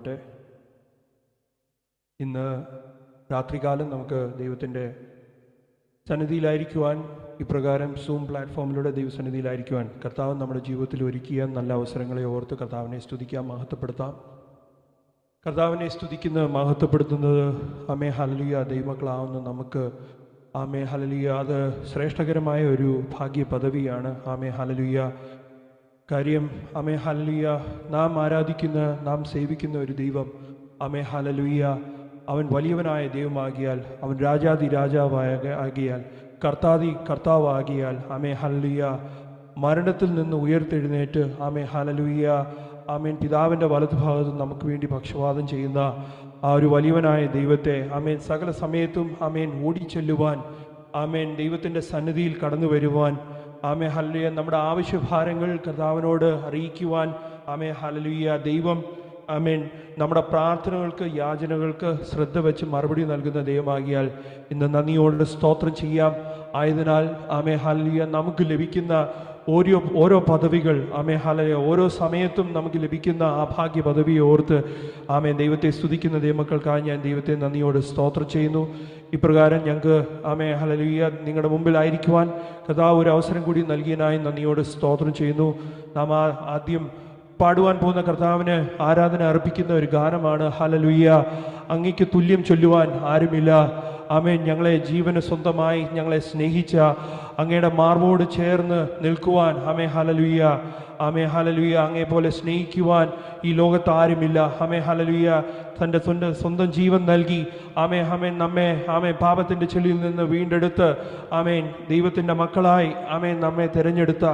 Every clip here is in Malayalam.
ചെയ്യുമാറാകട്ടെ. ഇന്ന് രാത്രികാലം നമുക്ക് ദൈവത്തിൻ്റെ സന്നിധിയിലായിരിക്കുവാൻ, ഇപ്രകാരം സൂം പ്ലാറ്റ്ഫോമിലൂടെ ദൈവസന്നിധിയിലായിരിക്കുവാൻ കർത്താവ് നമ്മുടെ ജീവിതത്തിൽ ഒരുക്കിയ നല്ല അവസരങ്ങളെ ഓർത്ത് കർത്താവിനെ സ്തുതിക്കാം, മഹത്വപ്പെടുത്താം. കർത്താവിനെ സ്തുതിക്കുന്ന മഹത്വപ്പെടുത്തുന്നത് ആമേ ഹല്ലേലൂയ ദൈവമക്കളാവുന്ന നമുക്ക് ആമേ ഹല്ലേലൂയ അത് ശ്രേഷ്ഠകരമായ ഒരു ഭാഗ്യ പദവിയാണ്. ആമേ ഹല്ലേലൂയ. കാര്യം ആമേ ഹല്ലേലൂയ നാം ആരാധിക്കുന്ന, നാം സേവിക്കുന്ന ഒരു ദൈവം ആമേ ഹല്ലേലൂയ അവൻ വലിയവനായ ദൈവമാകിയാൽ, അവൻ രാജാതി രാജാവാകിയാൽ, കർത്താവാകിയാൽ ആമേ ഹല്ലേലൂയ മരണത്തിൽ നിന്ന് ഉയർത്തെഴുന്നേറ്റ് ആമേ ഹല്ലേലൂയ ആമേൻ പിതാവിൻ്റെ വലതുഭാഗത്ത് നമുക്ക് വേണ്ടി പക്ഷപാതം ചെയ്യുന്ന ആ ഒരു വലിയവനായ ദൈവത്തെ ആമേൻ സകല സമയത്തും ആമേൻ ഓടിച്ചെല്ലുവാൻ, ആമേൻ ദൈവത്തിൻ്റെ സന്നിധിയിൽ കടന്നു വരുവാൻ, ആമേ ഹല്ലേലൂയ നമ്മുടെ ആവശ്യഭാരങ്ങൾ കർത്താവിനോട് അറിയിക്കുവാൻ, ആമേ ഹല്ലേലൂയ ദൈവം ആമേൻ നമ്മുടെ പ്രാർത്ഥനകൾക്ക്, യാചനകൾക്ക് ശ്രദ്ധ വെച്ച് മറുപടി നൽകുന്ന ദൈവമാകിയാൽ ഇന്ന് നന്ദിയോട് സ്തോത്രം ചെയ്യാം. ആയതിനാൽ ആമേ ഹല്ലേലൂയ നമുക്ക് ലഭിക്കുന്ന ഓരോ പദവികൾ ആമേ ഹല്ലേലൂയ ഓരോ സമയത്തും നമുക്ക് ലഭിക്കുന്ന ആ ഭാഗ്യ പദവിയെ ഓർത്ത് ആമേ ദൈവത്തെ സ്തുതിക്കുന്ന ദൈവമക്കൾക്കായി ഞാൻ ദൈവത്തെ നന്ദിയോട് സ്തോത്രം ചെയ്യുന്നു. ഇപ്രകാരം ഞങ്ങൾക്ക് ആമേ ഹല്ലേലൂയ നിങ്ങളുടെ മുമ്പിലായിരിക്കുവാൻ കർത്താവ് ഒരു അവസരം കൂടി നൽകിയതിനായി നന്ദിയോട് സ്തോത്രം ചെയ്യുന്നു. നാം ആദ്യം പാടുവാൻ പോകുന്ന കർത്താവിന് ആരാധന അർപ്പിക്കുന്ന ഒരു ഗാനമാണ് ഹല്ലേലൂയ. അങ്ങയ്ക്ക് തുല്യം ചൊല്ലുവാൻ ആരുമില്ല. ആമേൻ. ഞങ്ങളെ ജീവന് സ്വന്തമായി ഞങ്ങളെ സ്നേഹിച്ച അങ്ങയുടെ മാർവോട് ചേർന്ന് നിൽക്കുവാൻ ആമേ ഹല്ലേലൂയ, ആമേ ഹല്ലേലൂയ അങ്ങേ പോലെ സ്നേഹിക്കുവാൻ ഈ ലോകത്ത് ആരുമില്ല. ആമേ ഹല്ലേലൂയ തൻ്റെ സ്വന്തം ജീവൻ നൽകി നമ്മെ പാപത്തിൻ്റെ ചെളിയിൽ നിന്ന് വീണ്ടെടുത്ത് ആമേൻ ദൈവത്തിൻ്റെ മക്കളായി ആമേൻ നമ്മെ തിരഞ്ഞെടുത്ത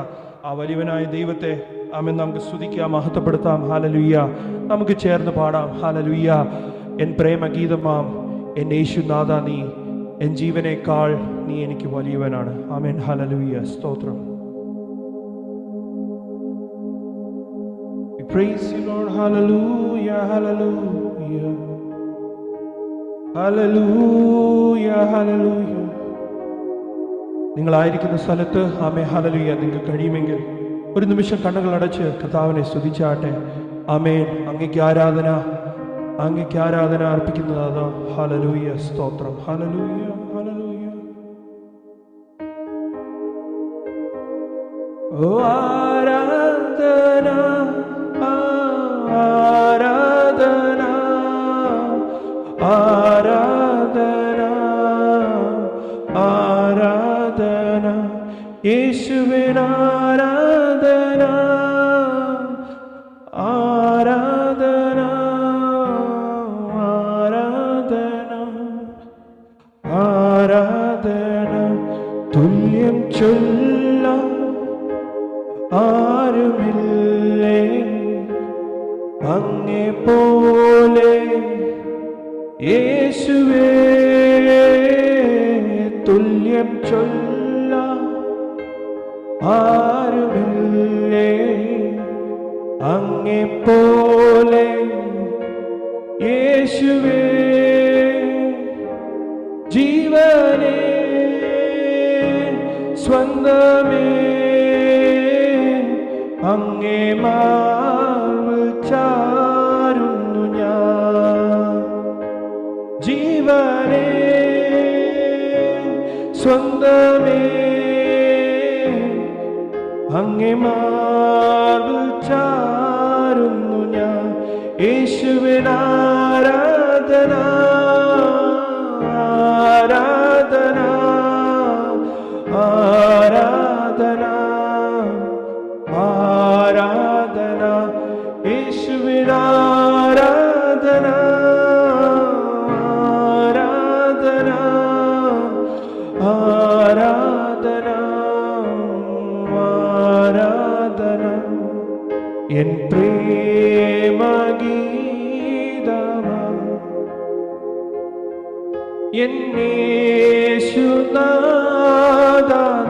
ആ വലിയവനായ ദൈവത്തെ ആമേൻ നമുക്ക് സ്തുതിക്കാം, മഹത്വപ്പെടുത്താം. ഹല്ലേലൂയ. നമുക്ക് ചേർന്ന് പാടാം. ഹല്ലേലൂയ. എൻ പ്രേമഗീതമാം എൻ യേശുനാഥ, നീ എൻ ജീവനേക്കാൾ നീ എനിക്ക് വലിയവനാണ്. ആമേൻ. ഹല്ലേലൂയ. സ്തോത്രം. We praise you, Lord. Hallelujah, hallelujah. Hallelujah, hallelujah. നിങ്ങളായിരിക്കുന്ന സ്ഥലത്ത് ആമേ ഹല്ലേലൂയ നിങ്ങൾക്ക് കഴിയുമെങ്കിൽ ഒരു നിമിഷം കണ്ണുകൾ അടച്ച് കർത്താവിനെ സ്തുതിച്ചാട്ടെ. ആമേൻ. അങ്ങയ്ക്ക് ആരാധന അർപ്പിക്കുന്നതാണ്. ഹല്ലേലൂയ. സ്തോത്രം. ഹല്ലേലൂയ, ഹല്ലേലൂയ. ഓ ആരാധന, ആരാധന, ആരാധന, ആരാധന, യേശുവിന് ആരാധന, ആരാധന, ആരാധന, ആരാധന. തുല്യം ചൊല്ലാൻ ആരുമില്ലേ അങ്ങേ പോലെ യേശുവേ. തുല്യം ചൊല്ലാൻ ആരുമില്ലേ അങ്ങേ പോലെ യേശുവേ. ജീവനേ സ്വന്തമേ അങ്ങേ മാർവിൽ ചാരുന്നു ഞാൻ. ജീവനേ സ്വന്തമേ അങ്ങേ മാർവിൽ ചാരുന്നു ഞാൻ. യേശുവിന് ആരാധന, ആരാധന, ആരാധന, ആരാധന, യേശുവിന് ആരാധന, ആരാധന, ആരാധന, ആരാധന. എൻ പ്രേമഗീതമാ എൻ യേശുനാഥ,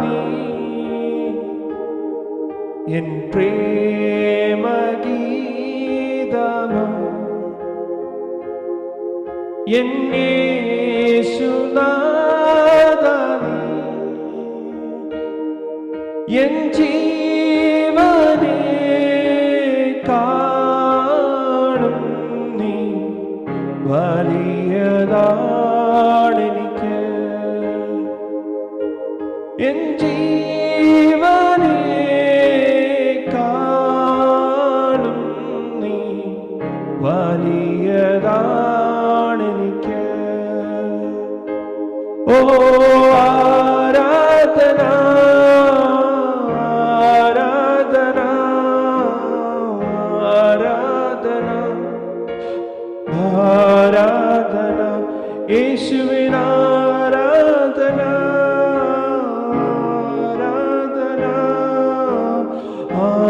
നീ എൻ പ്രേമഗീതമാ എൻ യേശുനാഥ, നീ എൻ ജീവനേ കാണും നീ. വലിയതാണെനിക്ക്. എൻ ജീവനേക്കാളും നീ വലിയതാണെനിക്ക്. ഓ ആരാധന ആരാധന ആരാധന ആരാധന യേശുവിന് ആരാധന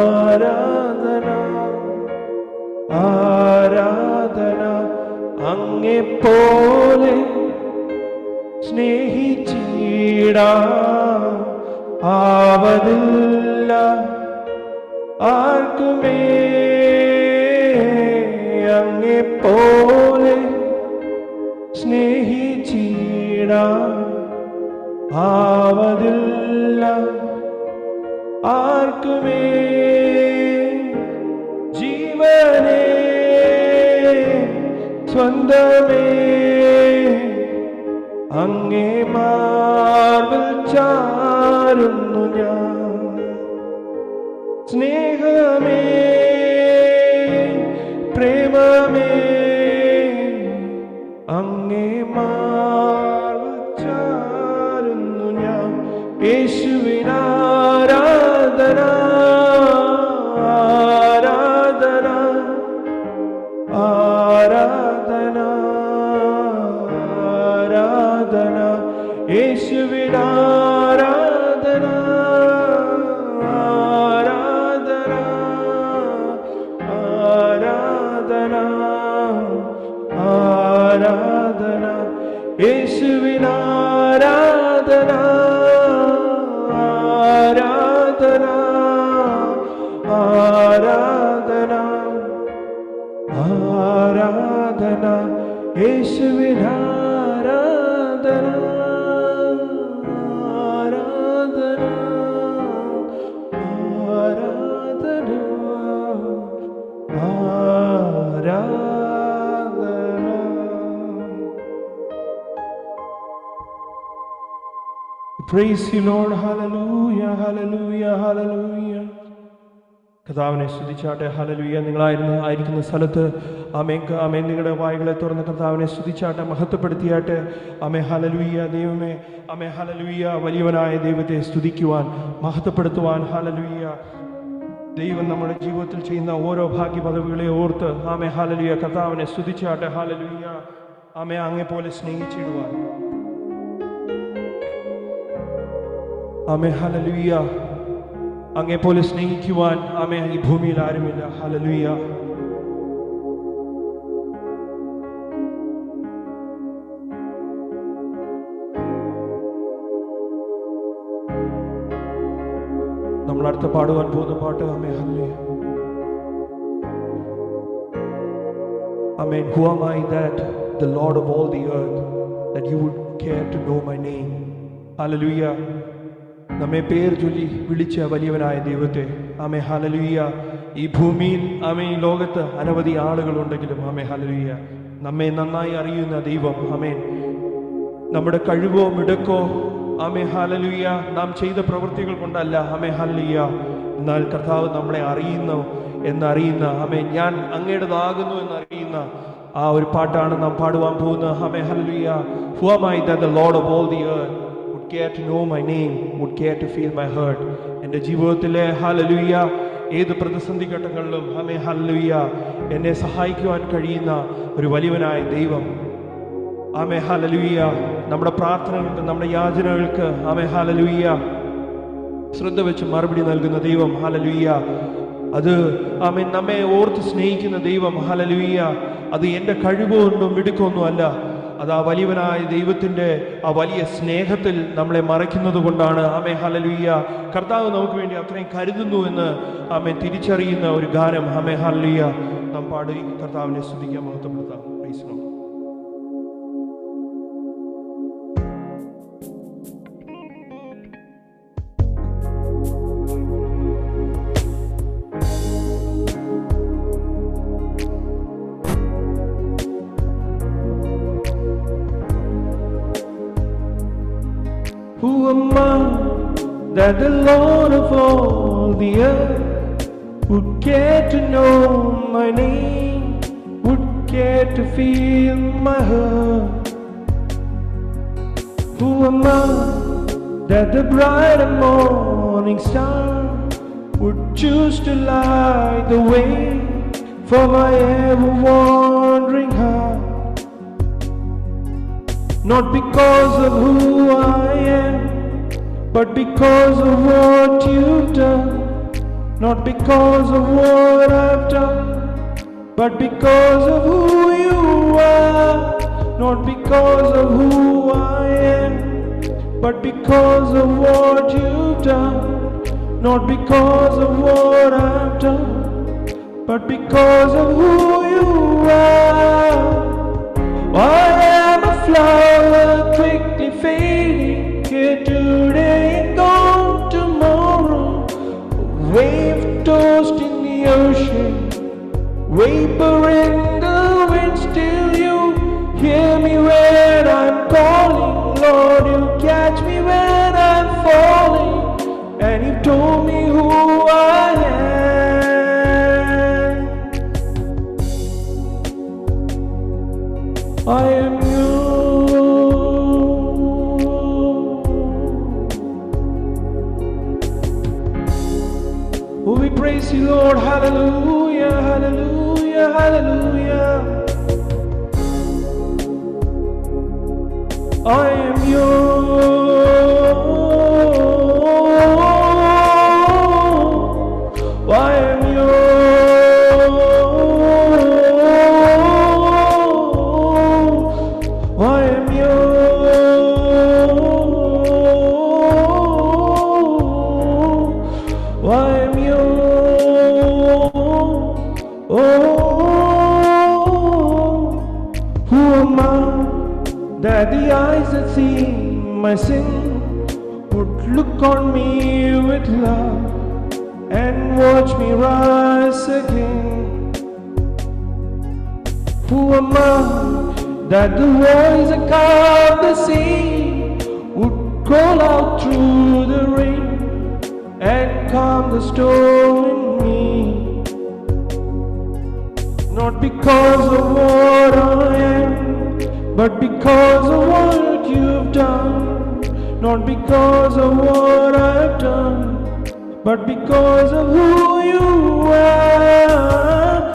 ആരാധന ആരാധന. അങ്ങെപ്പോലെ സ്നേഹിച്ചിടാൻ ആവതില്ല ആർക്കുമേ. അങ്ങെപ്പോലെ സ്നേഹിച്ചിടാൻ ആവതില്ല ആർക്കുമേ. ജീവനേ സ്വന്തമേ അങ്ങേ മാർവിൽ ചാരുന്നു ഞാൻ. സ്നേഹമേ പ്രേമമേ അങ്ങേ മാർവിൽ ചാരുന്നു ഞാൻ. യേശുവിന് ആരാധന ആരാധന ആരാധന ആരാധന യേശുവിന് ആരാധന ആരാധന ആരാധന ആരാധന യേശുവിന് ആരാധന ആരാധന ആരാധന ആരാധന യേശുവിന് ആരാധന ആരാധന ആരാധന ആരാധന. Praise you Lord. Hallelujah, hallelujah, hallelujah. കർത്താവിനെ സ്തുതിച്ചാട്ടെ. ഹല്ലേലൂയ. ആയിരിക്കുന്ന സ്ഥലത്ത് ആമേൻ നിങ്ങളുടെ വായുകളെ തുറന്ന് കർത്താവിനെ സ്തുതിച്ചാട്ടെ, മഹത്വപ്പെടുത്തിയാട്ടെ. ആമേ ഹല്ലേലൂയ. ദൈവമേ ആമേ ഹല്ലേലൂയ. വലിയവനായ ദൈവത്തെ സ്തുതിക്കുവാൻ, മഹത്വപ്പെടുത്തുവാൻ. ഹല്ലേലൂയ. ദൈവം നമ്മുടെ ജീവിതത്തിൽ ചെയ്യുന്ന ഓരോ ഭാഗ്യ പദവികളെ ഓർത്ത് ആമേ ഹല്ലേലൂയ കർത്താവിനെ സ്തുതിച്ചാട്ടെ. ഹല്ലേലൂയ. ആമേ അങ്ങെപ്പോലെ സ്നേഹിച്ചിടുവാൻ. ആമേ ഹല്ലേലൂയ. അങ്ങെപ്പോലെ സ്നേഹിക്കുവാൻ ആമേ ഈ ഭൂമിയിൽ ആരുമില്ല. ഹല്ലേലൂയ. നമ്മൾ അടുത്ത പാടുവാൻ പോകുന്ന പാട്ട് ആമേ hallelujah. Amen. Who am I that the Lord of all the earth that you would care to know my name? Hallelujah. നമ്മെ പേർ ചൊല്ലി വിളിച്ച വലിയവനായ ദൈവത്തെ ആമേ ഹല്ലേലൂയ. ഈ ഭൂമിയിൽ ആമേ ഈ ലോകത്ത് അനവധി ആളുകളുണ്ടെങ്കിലും ആമേ ഹല്ലേലൂയ നമ്മെ നന്നായി അറിയുന്ന ദൈവം. ആമേൻ. നമ്മുടെ കഴിവോ മിടുക്കോ ആമേ ഹല്ലേലൂയ നാം ചെയ്ത പ്രവൃത്തികൾ കൊണ്ടല്ല ആമേ ഹല്ലേലൂയ, എന്നാൽ കർത്താവ് നമ്മളെ എന്നറിയുന്ന ആമേ ഞാൻ അങ്ങയുടേതാകുന്നു എന്നറിയുന്ന ആ ഒരു പാട്ടാണ് നാം പാടുവാൻ പോകുന്നത്. ആമേ hallelujah. Who am I that the Lord of all the earth would care to know my name, would care to feel my hurt? എൻ്റെ ജീവിതത്തിലെ ഹല്ലേലൂയ ഏത് പ്രതിസന്ധി ഘട്ടങ്ങളിലും ആമേ ഹല്ലേലൂയ എന്നെ സഹായിക്കുവാൻ കഴിയുന്ന ഒരു വലിയവനായ ദൈവം. ആമേ ഹല്ലേലൂയ. നമ്മുടെ പ്രാർത്ഥനകൾക്ക്, നമ്മുടെ യാചനകൾക്ക് ആമേ ഹല്ലേലൂയ ശ്രദ്ധ വെച്ച് മറുപടി നൽകുന്ന ദൈവം. ഹല്ലേലൂയ. അത് ആമേൻ നമ്മെ ഓർത്ത് സ്നേഹിക്കുന്ന ദൈവം. ഹല്ലേലൂയ. അത് എൻ്റെ കഴിവൊന്നും മിടുക്കൊന്നും അല്ല, അത് ആ വലിയവനായ ദൈവത്തിൻ്റെ ആ വലിയ സ്നേഹത്തിൽ നമ്മളെ മറയ്ക്കുന്നത് കൊണ്ടാണ്. ആമേ ഹല്ലേലൂയ. കർത്താവ് നമുക്ക് വേണ്ടി അത്രയും കരുതുന്നു എന്ന് ആമേ തിരിച്ചറിയുന്ന ഒരു ഗാനം ആമേ ഹല്ലേലൂയ നാം പാടി കർത്താവിനെ സ്തുതിക്കാൻ, മഹത്വപ്പെടുത്താം. Praise the Lord. Who am I that the Lord of all the earth would care to know my name, would care to feel my hurt? Who am I that the bright and morning star would choose to light the way for my ever-wandering heart? Not because of who I am, but because of what you've done. Not because of what I've done, but because of who you are. Not because of who I am, but because of what you've done. Not because of what I've done, but because of who you are. I am a flower quickly fading, here today and gone tomorrow. A wave tossed in the ocean, vapor in the wind. Still you hear me when I'm calling. Lord, you catch me when I'm falling, and you told me who I am. I am you. Oh, we praise you, Lord. Hallelujah, hallelujah, hallelujah. I am yours. I am yours. I am yours. I am yours. Who am I that the eyes that see my sin would look on me with love and watch me rise again? Who am I that the voice that calmed the sea would call out through the rain and calm the storm in me? Not because of what I am, but because of what you've done. Not because of what I've done, but because of who you are.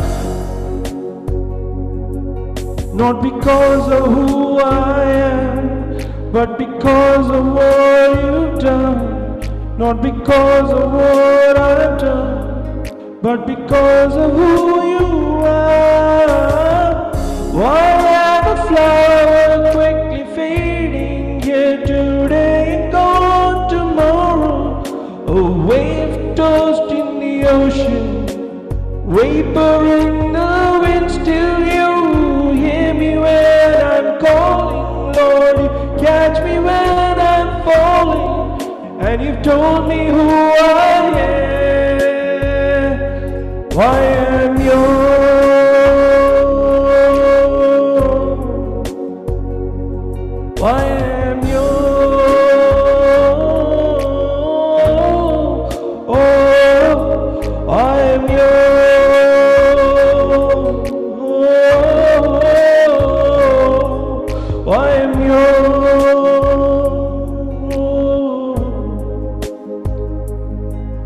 Not because of who I am, but because of what you've done. Not because of what I've done, but because of who you are. Why am a flower quickly fading, here today and gone tomorrow? A wave tossed in the ocean, vapor in the wind. Still you hear me when I'm calling. Lord, you catch me when I'm falling, and you've told me who I am. I am yours. I am yours. Oh, I am yours. Oh, I am yours.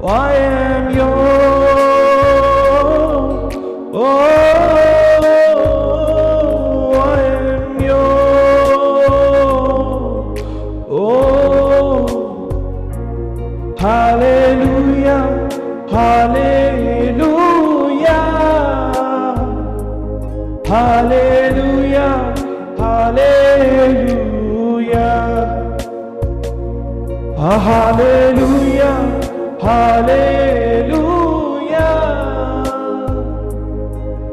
I am yours. Oh, I am yours. Oh, hallelujah, hallelujah, hallelujah, hallelujah, hallelujah, hallelujah,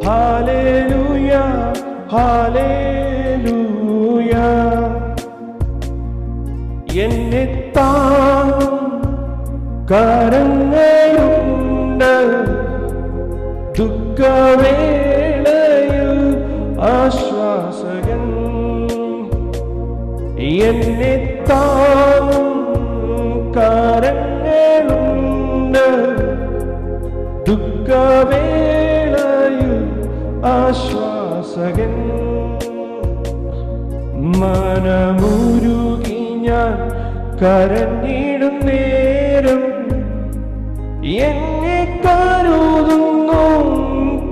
hallelujah, hallelujah. എന്നെത്താൻ കരങ്ങളുണ്ട് ദുഃഖവേളയിൽ ആശ്വാസകൻ എന്നെത്താൻ ഉപാസകൻ. മനമുരുകി ഞാൻ കരഞ്ഞിടും നേരം എന്നെ കരുതുന്നു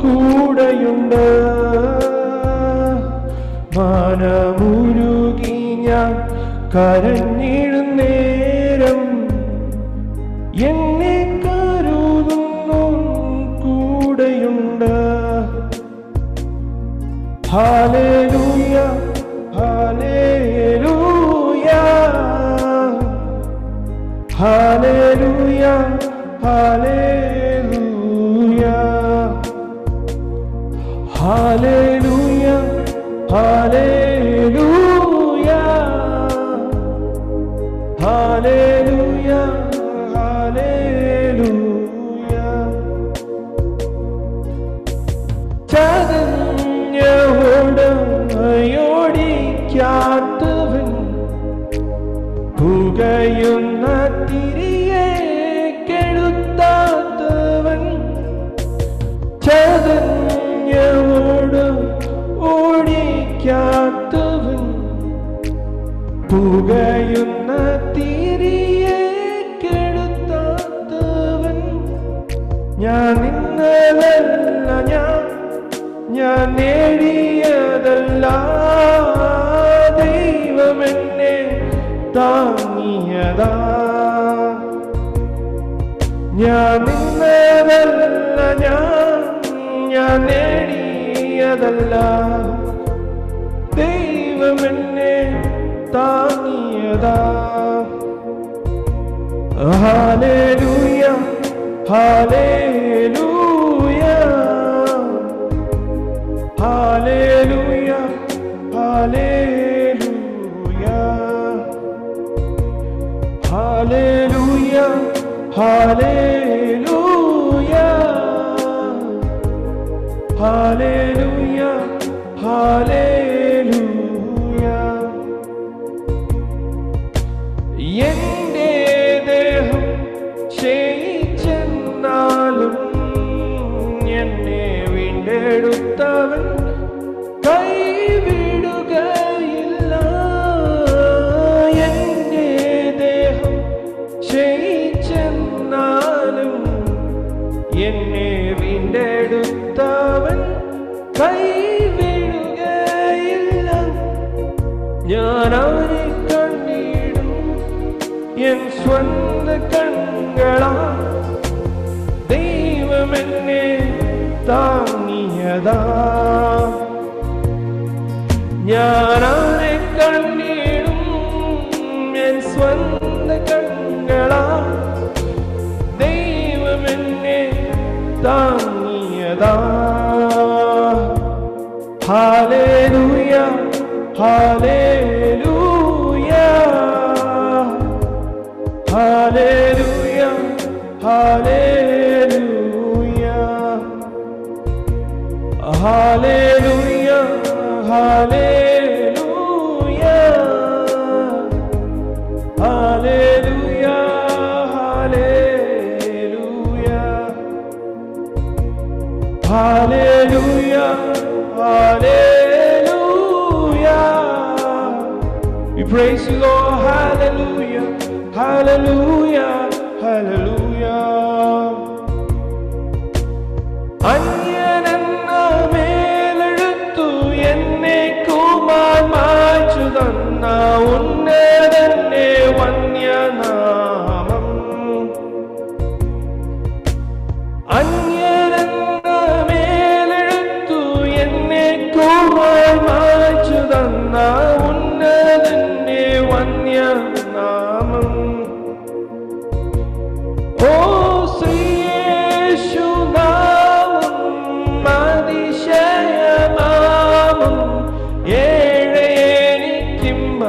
കൂടെയുണ്ട്. മനമുരുകി ഞാൻ കരഞ്ഞിടും നേരം എന്നെ കരുതുന്നു കൂടെയുണ്ട്. ഹല്ലേലൂയ ഹല്ലേലൂയ ഹല്ലേലൂയ ഹല്ലേലൂയ ഹല്ലേലൂയ ഹല്ലേലൂയ ഹല്ലേലൂയ ഹല്ലേലൂയ. ചതഞ്ഞോടിക്കാത്തവൻ പുകയുന്ന തിരിയെ കെടുത്താത്തവൻ. ചതഞ്ഞോട് ഓടിക്കാത്തവൻ പുകയുന്ന തിരിയെ കെടുത്താത്തവൻ. ഞാൻ നിന്നതല്ല, ഞാൻ നേടിയതല്ല, ദൈവമെന്നെ താങ്ങിയതാ. ഞാൻ നിന്നതല്ല, ഞാൻ നേടിയതല്ല, ദൈവമെന്നെ താങ്ങിയതാ. ഹല്ലേലൂയ ഹല്ലേലൂയ ഹല്ലേലൂയ ഹല്ലേലൂയ ഹല്ലേലൂയ ഹല്ലേലൂയ ഹല്ലേലൂയ ഹല്ലേലൂയ. എന്റെ ദേഹം ക്ഷയിച്ചെന്നാലും എന്നെ വീണ്ടെടുത്തവൻ കൈവിടുകയില്ല. എന്റെ ദേഹം ക്ഷയിച്ചെന്നാലും എന്നെ വീണ്ടെടുത്തവൻ കൈവിടുകയില്ല. ഞാൻ അവനെ കണ്ടിടും എൻ സ്വന്ത കണ്ണുകളാ, ദൈവമെന്നെ താങ്ങിയതാ. ഞാൻ അവനെ കണ്ടിടും എൻ സ്വന്ത കണ്ണുകളാ, ദൈവമെന്നെ താങ്ങിയതാ. ഹല്ലേലൂയ ഹല്ലേലൂയ ഹല്ലേലൂയ ഹല്ലേലൂയ ഹല്ലേലൂയ ഹല്ലേലൂയ ഹല്ലേലൂയ ഹല്ലേലൂയ hallelujah. We praise you, Lord. Hallelujah, hallelujah, hallelujah. അന്യനെന്ന മേലെഴുത്തു എന്നെ കുമാൻ മായ്ച്ചു തന്ന ഉന്നതന്റെ വന്യനാമം. അന്യനെന്ന മേലെഴുത്തു എന്നെ കുമാൻ മായ്ച്ചു തന്ന ഉന്നതന്റെ വന്യനാമം. ഓ ശ്രീയേശുനാമം അതിശയനാമം, ഏഴെനിക്കിമ്പ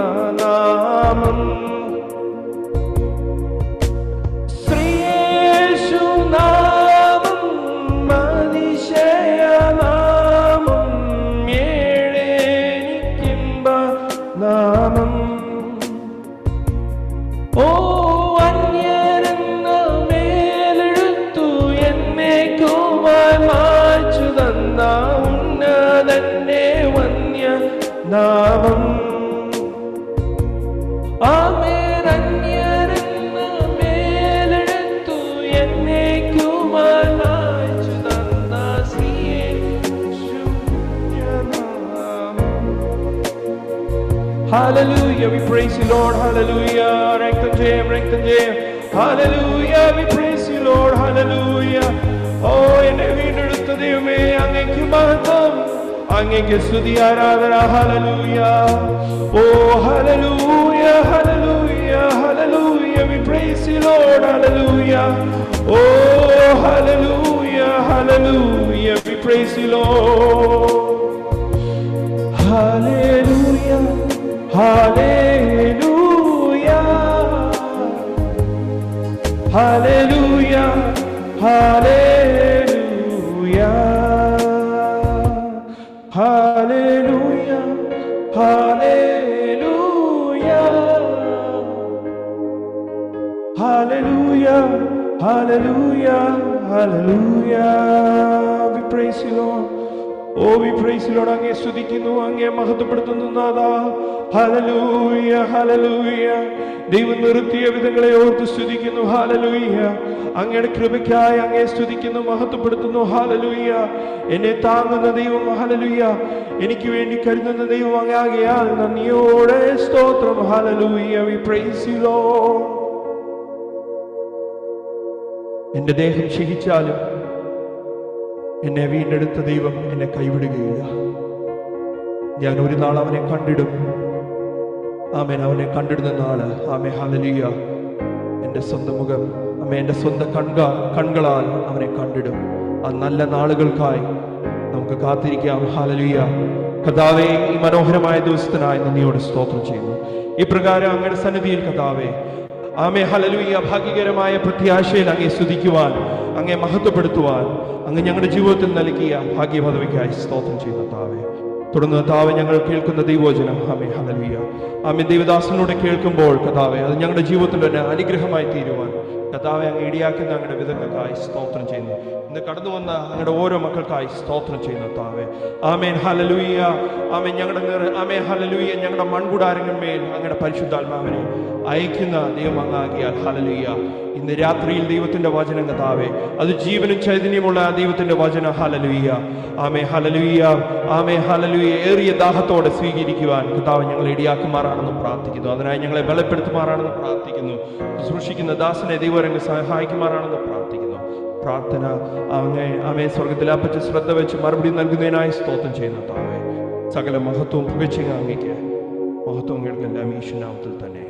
നാമം. ആമേൻ. അന്യരെന്ന് മേലെടുത്തു എന്നേക്കുമായി മായ്ച്ചു തന്ന ശൂന്യനാമം. Hallelujah, we praise you, Lord. Hallelujah. രക്തം ജയം, രക്തം ജയം. Hallelujah, we praise you, Lord. Hallelujah. എന്നെ വീണ്ടെടുത്ത ദൈവമേ, അങ്ങേക്ക് മഹത്വം, അങ്ങേക്ക് സ്തുതി, ആരാധന. Hallelujah. Hallelujah, hallelujah, hallelujah. We praise you, Lord. Hallelujah. Hallelujah, hallelujah. We praise you, Lord. Hallelujah. Hallelujah. Hallelujah. Hallelujah. Hallelujah. Hallelujah. Hallelujah. Hallelujah. Hallelujah. We praise you, Lord. We praise you, Lord. അങ്ങേ സ്തുതിക്കുന്നു, അങ്ങേ മഹത്വപ്പെടുത്തുന്നു നാഥാ. Hallelujah, hallelujah. ദൈവം നിർത്തിയ വിധങ്ങളെ ഓർത്ത് സ്തുതിക്കുന്നു. ഹല്ലേലൂയ. അങ്ങയുടെ കൃപയ്ക്കായി അങ്ങേ സ്തുതിക്കുന്നു, മഹത്വപ്പെടുത്തുന്നു. ഹല്ലേലൂയ. എന്നെ താങ്ങുന്ന ദൈവം. ഹല്ലേലൂയ. എനിക്ക് വേണ്ടി കരുതുന്ന ദൈവം അങ്ങാകയാൽ നന്ദിയോടെ സ്തോത്രം. Hallelujah. We praise you, Lord. എന്റെ ദേഹം ക്ഷയിച്ചാലും എന്നെ വീണ്ടെടുത്ത ദൈവം എന്നെ കൈവിടുകയില്ല. ഞാൻ ഒരു നാൾ അവനെ കണ്ടിടും. ആമേൻ. അവനെ കണ്ടിടുന്ന നാള്. ആമേൻ. ഹല്ലേലൂയ. എൻ്റെ സ്വന്തം മുഖം, ആമേൻ, എൻ്റെ സ്വന്തം കണ്ണുകളാൽ അവനെ കണ്ടിടും. ആ നല്ല നാളുകൾക്കായി നമുക്ക് കാത്തിരിക്കാം. ഹല്ലേലൂയ. കർത്താവേ, ഈ മനോഹരമായ ദിവസത്തിനായി നന്ദിയോടെ സ്തോത്രം ചെയ്യുന്നു. ഈ പ്രകാരം അങ്ങയുടെ സന്നിധിയിൽ കർത്താവേ, ആമേൻ, ഹല്ലേലൂയ, ഭാഗ്യകരമായ പ്രത്യാശയിൽ അങ്ങേ സ്തുതിക്കുവാൻ, അങ്ങേ മഹത്വപ്പെടുത്തുവാൻ അങ്ങ് ഞങ്ങളുടെ ജീവിതത്തിൽ നൽകിയ ഭാഗ്യപദവിക്കായി സ്തോത്രം ചെയ്യുന്ന കർത്താവേ. തുടർന്ന് കർത്താവേ, ഞങ്ങൾ കേൾക്കുന്ന ദൈവവചനം, ആമേൻ, ഹല്ലേലൂയ, ആമേൻ, ദൈവദാസനോട് കേൾക്കുമ്പോൾ കർത്താവേ, അത് ഞങ്ങളുടെ ജീവിതത്തിൽ തന്നെ അനുഗ്രഹമായി തീരുവാൻ കർത്താവേ അങ്ങ് ഇടിയാക്കുന്ന അങ്ങയുടെ വിധങ്ങൾക്കായി സ്തോത്രം ചെയ്യുന്നു. ഇന്ന് കടന്നു വന്ന അങ്ങയുടെ ഓരോ മക്കൾക്കായി സ്തോത്രം ചെയ്യുന്ന കർത്താവേ. ആമേൻ, ഹല്ലേലൂയ. ആമേൻ. ആമേൻ, ഹല്ലേലൂയ. ഞങ്ങളുടെ മൺകൂടാരങ്ങളിന്മേൽ അങ്ങയുടെ പരിശുദ്ധാത്മാവിനെ അയക്കുന്ന ദൈവം അങ്ങാകിയാൽ ഹല്ലേലൂയ. ഇന്ന് രാത്രിയിൽ ദൈവത്തിന്റെ വചനം കർത്താവേ, അത് ജീവനും ചൈതന്യമുള്ള ദൈവത്തിന്റെ വചനം. ഹല്ലേലൂയ. ആമേൻ, ഹല്ലേലൂയ. ആമേൻ, ഹല്ലേലൂയ. ഏറിയ ദാഹത്തോടെ സ്വീകരിക്കുവാൻ കർത്താവ് ഞങ്ങളെ ഇടിയാക്കുമാറാണെന്ന് പ്രാർത്ഥിക്കുന്നു. അതിനായി ഞങ്ങളെ ബലപ്പെടുത്തുമാറാണെന്ന് പ്രാർത്ഥിക്കുന്നു. ശുശ്രൂഷിക്കുന്ന ദാസനെ ദൈവരംഗ സഹായിക്കുമാറാണെന്ന് പ്രാർത്ഥിക്കുന്നു. പ്രാർത്ഥന ആമേൻ സ്വർഗത്തിൽ അപ്പച്ച ശ്രദ്ധ വെച്ച് മറുപടി നൽകുന്നതിനായി സ്തോത്രം ചെയ്യുന്ന കർത്താവേ, സകല മഹത്വവും പുകഴ്ചയും അങ്ങേക്ക് മഹത്വം കേൾക്കുന്ന യേശുനാമത്തിൽ തന്നെ.